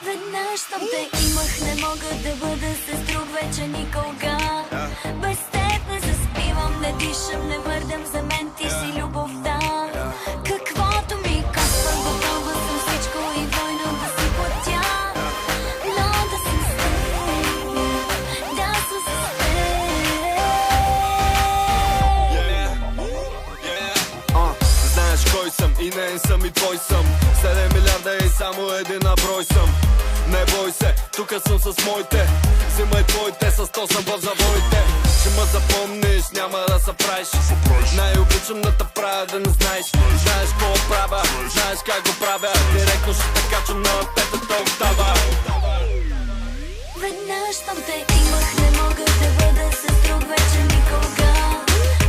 Веднъж съм те имах, не мога да бъда с друг вече никога. Без теб не заспивам, не дишам, не мърдам, за мен ти си любовта. Каквото ми казва, готова съм всичко и двойно да си платя. Но да съм с теб, да съм с теб. Знаеш кой съм и не съм и твой съм. 7 милиарда и само един на брой съм. Не бой се, тука съм с моите. Взимай твоите, с то съм в завоите. Ще ме запомниш, няма да се правиш. Най-обичам да те правя, да не знаеш. Знаеш какво правя, знаеш как го правя. Директно ще те качам на петата октава. Веднъж съм те имах, не мога да бъда с друг вече никога.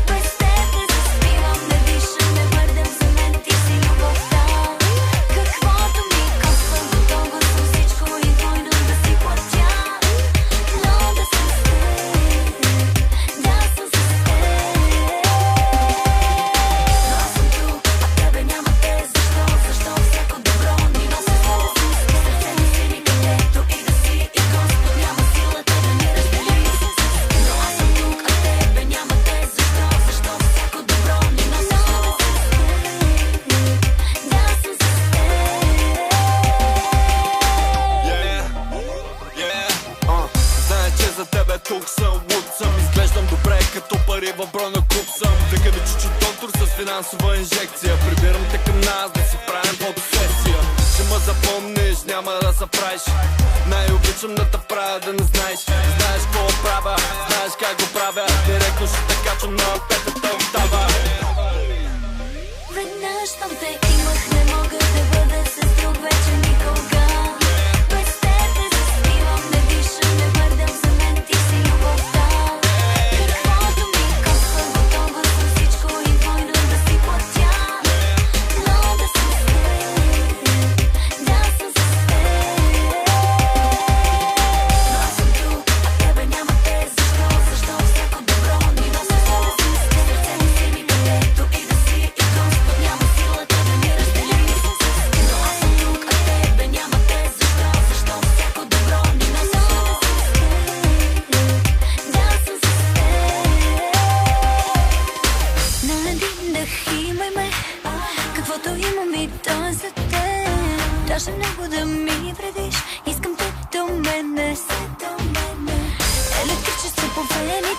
Без теб не заспивам, не дишам, не мърдам, за мен ти си любовта. Каквото ми коства, готова съм всичко и двойно да си платя. Но да съм с теб, да съм с теб. Но аз съм тук, а тебе няма те. Защо всяко добро ни носи сърце ми сини където и да си, и Господ няма силата да ни раздели. Но аз съм тук, а тебе няма те. Защо всяко добро ни носи сърце да съм с теб. Знаеш, че за тебе тук съм, луд съм. Изглеждам добре, като пари в брой на куп съм. Така ми чучу доктор с финансова инжекция. Прибирам те към нас, да си правим фотосесия. Ще ме запомниш, няма да се правиш. Най-обичам да те правя, да не знаеш. Знаеш какво правя, знаеш как го правя. Директно ще те качам на петата октава. Веднъж съм те имах, не мога да бъда с друг вече никога. Без теб не заспивам, не дишам, не мърдам, за мен ти си любовта. Каквото ми коства, готова съм всичко и двойно да си платя. Но да съм с теб, да съм с теб. Но аз съм тук, а тебе няма те. Защо всяко добро ни носи сърце ми сини където и да си, и Господ няма силата да ни раздели. Но аз съм тук, а тебе няма те. Защо всяко добро ни носи сърце да съм с теб. На един дъх имай ме, каквото имам и то е за теб. Даже много да ми вредиш, искам те до мене. Електричество по вените